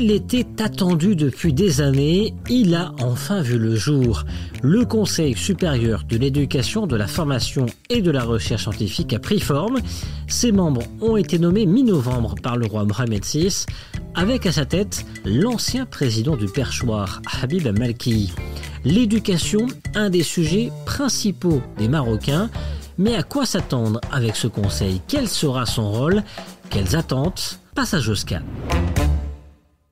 Il était attendu depuis des années, il a enfin vu le jour. Le Conseil supérieur de l'éducation, de la formation et de la recherche scientifique a pris forme. Ses membres ont été nommés mi-novembre par le roi Mohamed VI, avec à sa tête l'ancien président du Perchoir, Habib Malki. L'éducation, un des sujets principaux des Marocains. Mais à quoi s'attendre avec ce conseil? Quel sera son rôle? Quelles attentes? Passage au SCAN.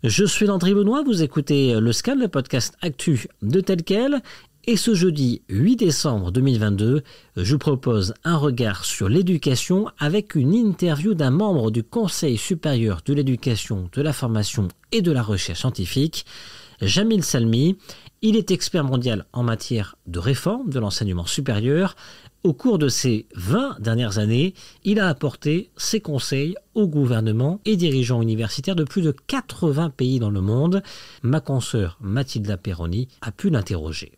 Je suis Landry Benoît, vous écoutez le SCAN, le podcast actu de Tel Quel. Et ce jeudi 8 décembre 2022, je vous propose un regard sur l'éducation avec une interview d'un membre du Conseil supérieur de l'éducation, de la formation et de la recherche scientifique, Jamil Salmi. Il est expert mondial en matière de réforme de l'enseignement supérieur. Au cours de ces 20 dernières années, il a apporté ses conseils aux gouvernements et dirigeants universitaires de plus de 80 pays dans le monde. Ma consoeur Mathilda Perroni a pu l'interroger.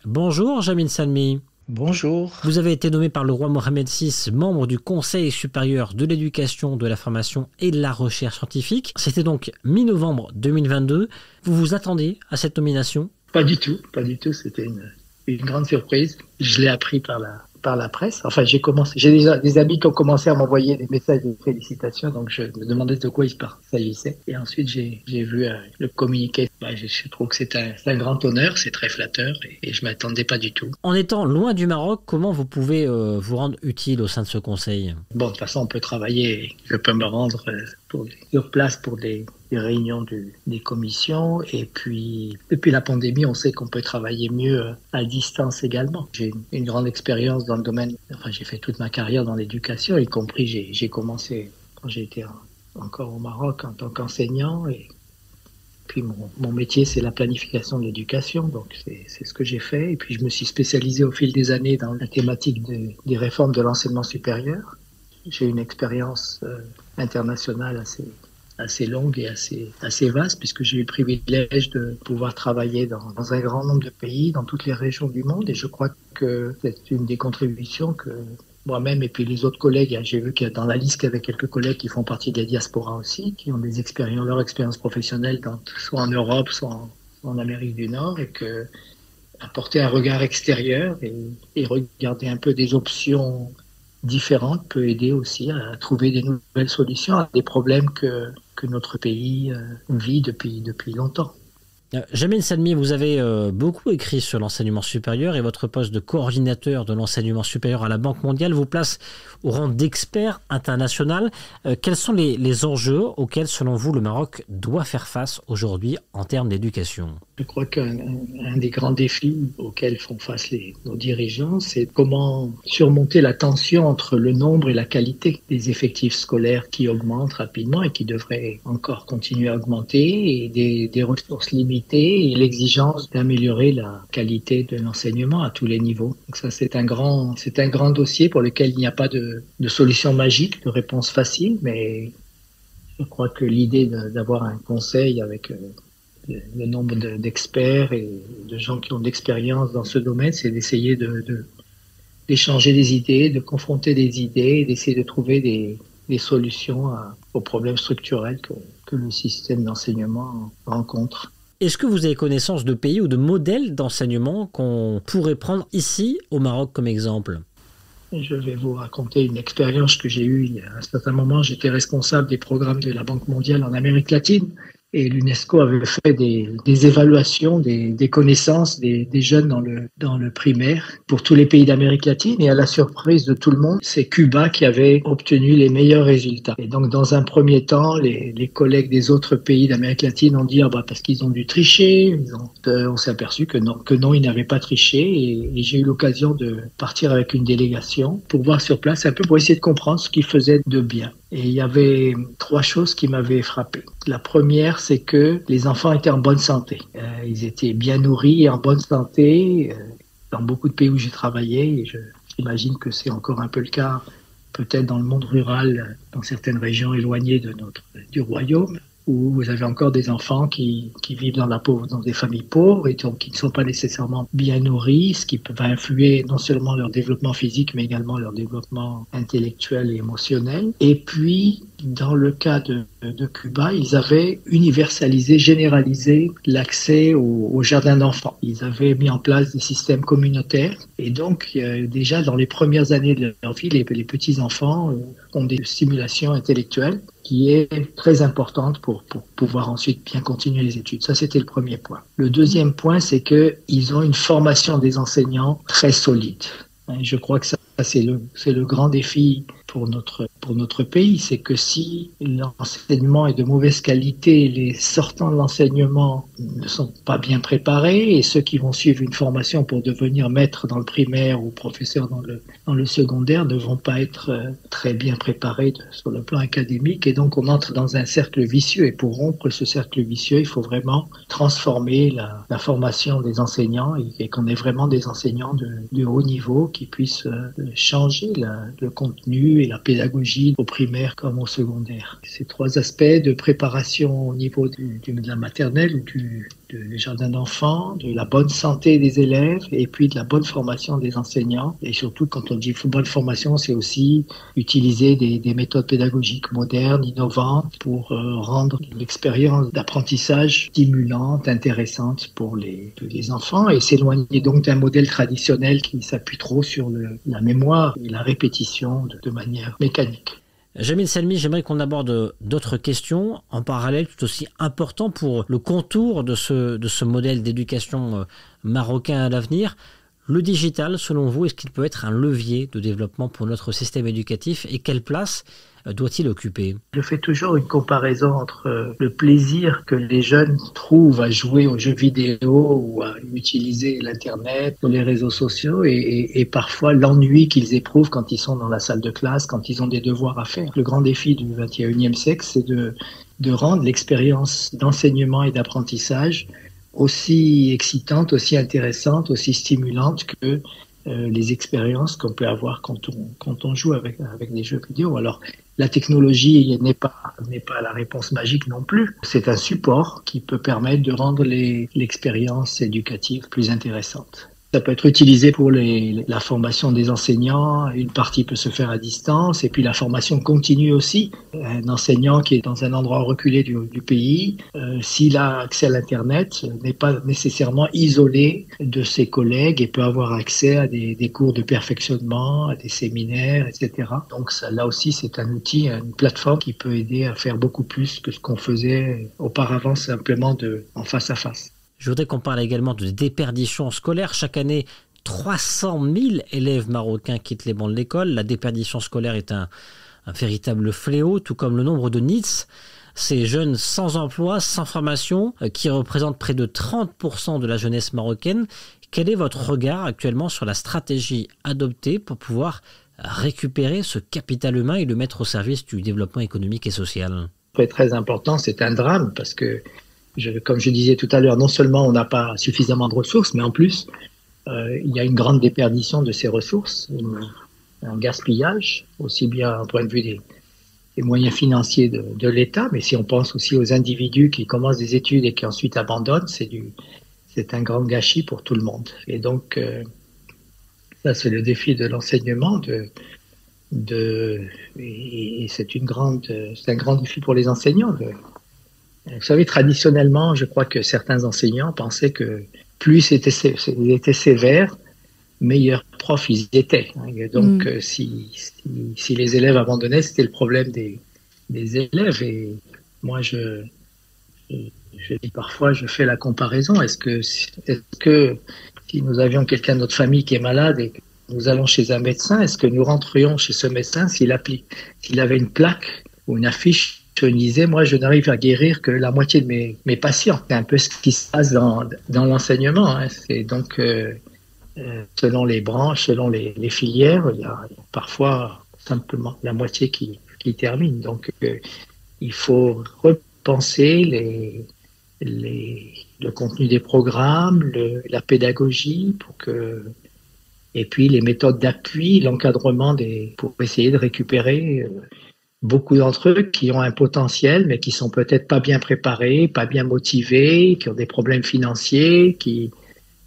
Bonjour Jamil Salmi. Bonjour. Vous avez été nommé par le roi Mohamed VI membre du Conseil supérieur de l'éducation, de la formation et de la recherche scientifique. C'était donc mi-novembre 2022. Vous vous attendiez à cette nomination? Pas du tout. C'était une grande surprise. Je l'ai appris par la presse. Enfin, j'ai déjà des amis qui ont commencé à m'envoyer des messages de félicitations, donc je me demandais de quoi il s'agissait. Et ensuite, j'ai vu le communiqué. Je trouve que c'est un grand honneur, c'est très flatteur et je m'attendais pas du tout. En étant loin du Maroc, comment vous pouvez vous rendre utile au sein de ce conseil? Bon, de toute façon, on peut travailler. Je peux me rendre sur place pour des réunions des commissions. Et puis, depuis la pandémie, on sait qu'on peut travailler mieux à distance également. J'ai une grande expérience dans le domaine. Enfin, j'ai fait toute ma carrière dans l'éducation, y compris j'ai commencé quand j'étais encore au Maroc en tant qu'enseignant. Et puis, mon métier, c'est la planification de l'éducation. Donc, c'est ce que j'ai fait. Et puis, je me suis spécialisé au fil des années dans la thématique des réformes de l'enseignement supérieur. J'ai une expérience internationale assez longue et assez vaste, puisque j'ai eu le privilège de pouvoir travailler dans un grand nombre de pays, dans toutes les régions du monde. Et je crois que c'est une des contributions que moi-même et puis les autres collègues, j'ai vu qu'il y a dans la liste qu'il y avait quelques collègues qui font partie des diasporas aussi, qui ont leur expérience professionnelle soit en Europe, soit en Amérique du Nord, et que apporter un regard extérieur et regarder un peu des options différentes peut aider aussi à trouver des nouvelles solutions à des problèmes que notre pays vit depuis longtemps. Jamil Salmi, vous avez beaucoup écrit sur l'enseignement supérieur et votre poste de coordinateur de l'enseignement supérieur à la Banque mondiale vous place au rang d'expert international. Quels sont les enjeux auxquels, selon vous, le Maroc doit faire face aujourd'hui en termes d'éducation? Je crois qu'un des grands défis auxquels font face nos dirigeants, c'est comment surmonter la tension entre le nombre et la qualité des effectifs scolaires qui augmentent rapidement et qui devraient encore continuer à augmenter, et des ressources limitées et l'exigence d'améliorer la qualité de l'enseignement à tous les niveaux. Donc ça, c'est un grand dossier pour lequel il n'y a pas de solution magique, de réponse facile, mais je crois que l'idée d'avoir un conseil avec le nombre d'experts et de gens qui ont de l'expérience dans ce domaine, c'est d'essayer d'échanger des idées, de confronter des idées, et d'essayer de trouver des solutions aux problèmes structurels que le système d'enseignement rencontre. Est-ce que vous avez connaissance de pays ou de modèles d'enseignement qu'on pourrait prendre ici au Maroc comme exemple? Je vais vous raconter une expérience que j'ai eue il y a un certain moment. J'étais responsable des programmes de la Banque mondiale en Amérique latine. Et l'UNESCO avait fait des évaluations des connaissances des jeunes dans le primaire pour tous les pays d'Amérique latine. Et à la surprise de tout le monde, c'est Cuba qui avait obtenu les meilleurs résultats. Et donc, dans un premier temps, les collègues des autres pays d'Amérique latine ont dit parce qu'ils ont dû tricher. On s'est aperçu que non, ils n'avaient pas triché. Et j'ai eu l'occasion de partir avec une délégation pour voir sur place un peu, pour essayer de comprendre ce qu'ils faisaient de bien. Et il y avait 3 choses qui m'avaient frappé. La première, c'est que les enfants étaient en bonne santé. Ils étaient bien nourris et en bonne santé. Dans beaucoup de pays où j'ai travaillé, et j'imagine que c'est encore un peu le cas, peut-être dans le monde rural, dans certaines régions éloignées du royaume, où vous avez encore des enfants qui vivent dans des familles pauvres et donc qui ne sont pas nécessairement bien nourris, ce qui peut influer non seulement leur développement physique, mais également leur développement intellectuel et émotionnel. Et puis, dans le cas de Cuba, ils avaient universalisé, généralisé l'accès au jardin d'enfants. Ils avaient mis en place des systèmes communautaires et donc déjà dans les premières années de leur vie, les petits-enfants ont des stimulations intellectuelles qui est très importante pour pouvoir ensuite bien continuer les études. Ça, c'était le premier point. Le deuxième point, c'est qu'ils ont une formation des enseignants très solide. Je crois que ça, c'est le grand défi pour notre pays, c'est que si l'enseignement est de mauvaise qualité, les sortants de l'enseignement ne sont pas bien préparés et ceux qui vont suivre une formation pour devenir maître dans le primaire ou professeur dans le secondaire ne vont pas être très bien préparés sur le plan académique et donc on entre dans un cercle vicieux et pour rompre ce cercle vicieux, il faut vraiment transformer la formation des enseignants et qu'on ait vraiment des enseignants de haut niveau qui puissent changer le contenu et la pédagogie au primaire comme au secondaire. Ces trois aspects de préparation au niveau de la maternelle ou du jardin d'enfants, de la bonne santé des élèves et puis de la bonne formation des enseignants. Et surtout, quand on dit bonne formation, c'est aussi utiliser des méthodes pédagogiques modernes, innovantes pour rendre l'expérience d'apprentissage stimulante, intéressante pour les enfants et s'éloigner donc d'un modèle traditionnel qui s'appuie trop sur la mémoire et la répétition de manière mécanique. Jamil Salmi, j'aimerais qu'on aborde d'autres questions en parallèle tout aussi important pour le contour de ce modèle d'éducation marocain à l'avenir. Le digital, selon vous, est-ce qu'il peut être un levier de développement pour notre système éducatif et quelle place doit-il occuper ? Je fais toujours une comparaison entre le plaisir que les jeunes trouvent à jouer aux jeux vidéo ou à utiliser l'Internet ou les réseaux sociaux et parfois l'ennui qu'ils éprouvent quand ils sont dans la salle de classe, quand ils ont des devoirs à faire. Le grand défi du 21e siècle, c'est de rendre l'expérience d'enseignement et d'apprentissage aussi excitante, aussi intéressante, aussi stimulante que les expériences qu'on peut avoir quand on joue avec des jeux vidéo. Alors, la technologie n'est pas la réponse magique non plus. C'est un support qui peut permettre de rendre l'expérience éducative plus intéressante. Ça peut être utilisé pour la formation des enseignants. Une partie peut se faire à distance et puis la formation continue aussi. Un enseignant qui est dans un endroit reculé du pays, s'il a accès à l'Internet, n'est pas nécessairement isolé de ses collègues et peut avoir accès à des cours de perfectionnement, à des séminaires, etc. Donc ça, là aussi, c'est un outil, une plateforme qui peut aider à faire beaucoup plus que ce qu'on faisait auparavant simplement en face à face. Je voudrais qu'on parle également de déperdition scolaire. Chaque année, 300 000 élèves marocains quittent les bancs de l'école. La déperdition scolaire est un véritable fléau, tout comme le nombre de NEETs. Ces jeunes sans emploi, sans formation, qui représentent près de 30% de la jeunesse marocaine. Quel est votre regard actuellement sur la stratégie adoptée pour pouvoir récupérer ce capital humain et le mettre au service du développement économique et social ? C'est très important, c'est un drame parce que comme je disais tout à l'heure, non seulement on n'a pas suffisamment de ressources, mais en plus, il y a une grande déperdition de ces ressources, un gaspillage, aussi bien au point de vue des moyens financiers de l'État, mais si on pense aussi aux individus qui commencent des études et qui ensuite abandonnent, c'est un grand gâchis pour tout le monde. Et donc, ça, c'est le défi de l'enseignement, et c'est un grand défi pour les enseignants. Vous savez, traditionnellement, je crois que certains enseignants pensaient que plus ils étaient sévères, meilleurs profs ils étaient. Et donc, si les élèves abandonnaient, c'était le problème des élèves. Et moi, je dis parfois, je fais la comparaison. Est-ce que si nous avions quelqu'un de notre famille qui est malade et que nous allons chez un médecin, est-ce que nous rentrions chez ce médecin s'il avait une plaque ou une affiche? Je disais, moi, je n'arrive à guérir que la moitié de mes patients. C'est un peu ce qui se passe dans l'enseignement. C'est donc, selon les branches, selon les filières, il y a parfois simplement la moitié qui termine. Donc, il faut repenser le contenu des programmes, la pédagogie et puis les méthodes d'appui, l'encadrement pour essayer de récupérer beaucoup d'entre eux qui ont un potentiel, mais qui sont peut-être pas bien préparés, pas bien motivés, qui ont des problèmes financiers,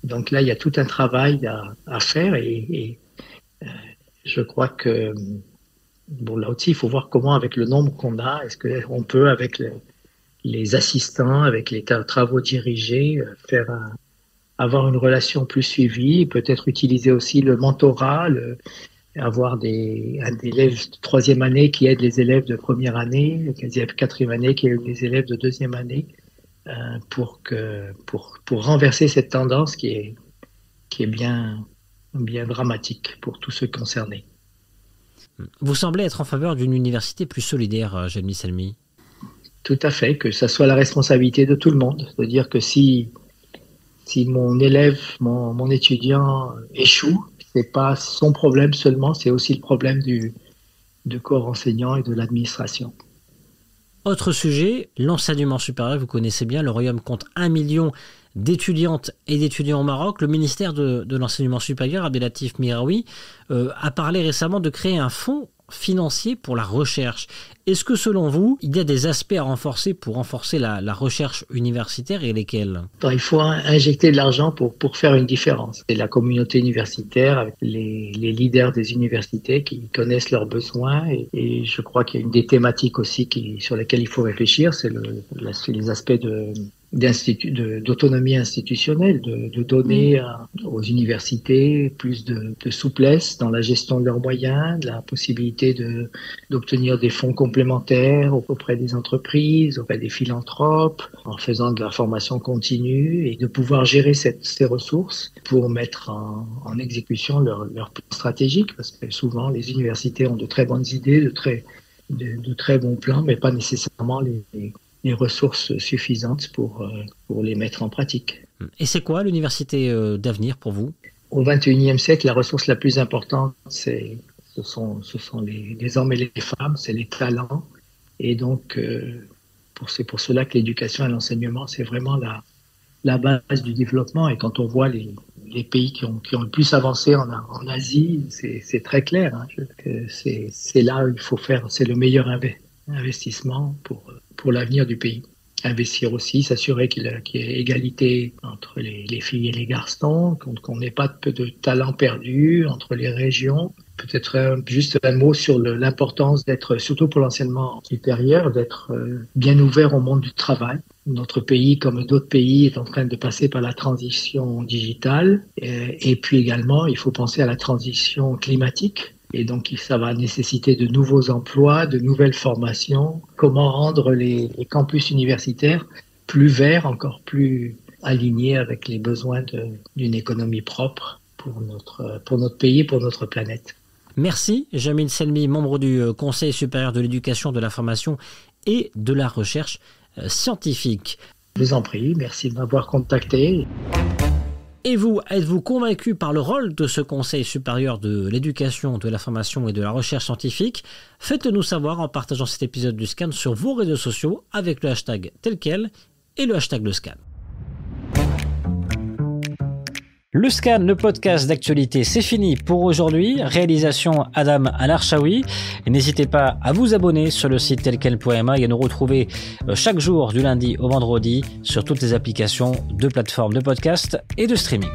donc là, il y a tout un travail à faire et je crois que Bon, là aussi, il faut voir comment, avec le nombre qu'on a, est-ce qu'on peut, avec les assistants, avec les travaux dirigés, avoir une relation plus suivie, peut-être utiliser aussi le mentorat, avoir un élève de troisième année qui aide les élèves de première année, quatrième année qui aide les élèves de deuxième année, pour renverser cette tendance qui est bien dramatique pour tous ceux concernés. Vous semblez être en faveur d'une université plus solidaire, Jamil Selmi. Tout à fait, que ça soit la responsabilité de tout le monde. C'est-à-dire que si mon élève, mon étudiant échoue, c'est pas son problème seulement, c'est aussi le problème du corps enseignant et de l'administration. Autre sujet, l'enseignement supérieur, vous connaissez bien, le Royaume compte 1 million d'étudiantes et d'étudiants au Maroc. Le ministère de l'enseignement supérieur, Abdelatif Miraoui, a parlé récemment de créer un fonds financier pour la recherche. Est-ce que selon vous, il y a des aspects à renforcer pour renforcer la recherche universitaire et lesquels ? Il faut injecter de l'argent pour faire une différence. C'est la communauté universitaire, avec les leaders des universités qui connaissent leurs besoins et je crois qu'il y a une des thématiques aussi sur lesquelles il faut réfléchir, c'est les aspects d'autonomie institutionnelle, de donner aux universités plus de souplesse dans la gestion de leurs moyens, de la possibilité d'obtenir des fonds complémentaires auprès des entreprises, auprès des philanthropes, en faisant de la formation continue et de pouvoir gérer ces ressources pour mettre en exécution leur plan stratégique, parce que souvent les universités ont de très bonnes idées, de très bons plans, mais pas nécessairement les ressources suffisantes pour les mettre en pratique. Et c'est quoi l'université d'avenir pour vous ? Au XXIe siècle, la ressource la plus importante, ce sont les hommes et les femmes, c'est les talents. Et donc, c'est pour cela que l'éducation et l'enseignement, c'est vraiment la base du développement. Et quand on voit les pays qui ont le plus avancé en Asie, c'est très clair. C'est là où il faut faire, c'est le meilleur investissement pour l'avenir du pays. Investir aussi, s'assurer qu'il y ait égalité entre les filles et les garçons, qu'on n'ait pas de talent perdu entre les régions. Peut-être juste un mot sur l'importance d'être, surtout pour l'enseignement supérieur, d'être bien ouvert au monde du travail. Notre pays, comme d'autres pays, est en train de passer par la transition digitale. Et puis également, il faut penser à la transition climatique. Et donc, ça va nécessiter de nouveaux emplois, de nouvelles formations. Comment rendre les campus universitaires plus verts, encore plus alignés avec les besoins d'une économie propre pour notre pays, pour notre planète. Merci, Jamil Selmi, membre du Conseil supérieur de l'éducation, de la formation et de la recherche scientifique. Je vous en prie, merci de m'avoir contacté. Et vous, êtes-vous convaincu par le rôle de ce Conseil supérieur de l'éducation, de la formation et de la recherche scientifique ? Faites-le nous savoir en partageant cet épisode du Scan sur vos réseaux sociaux avec le hashtag tel quel et le hashtag le Scan. Le Scan, le podcast d'actualité, c'est fini pour aujourd'hui. Réalisation Adam Al-Arshawi. Et n'hésitez pas à vous abonner sur le site telquel.ma et à nous retrouver chaque jour du lundi au vendredi sur toutes les applications de plateformes de podcast et de streaming.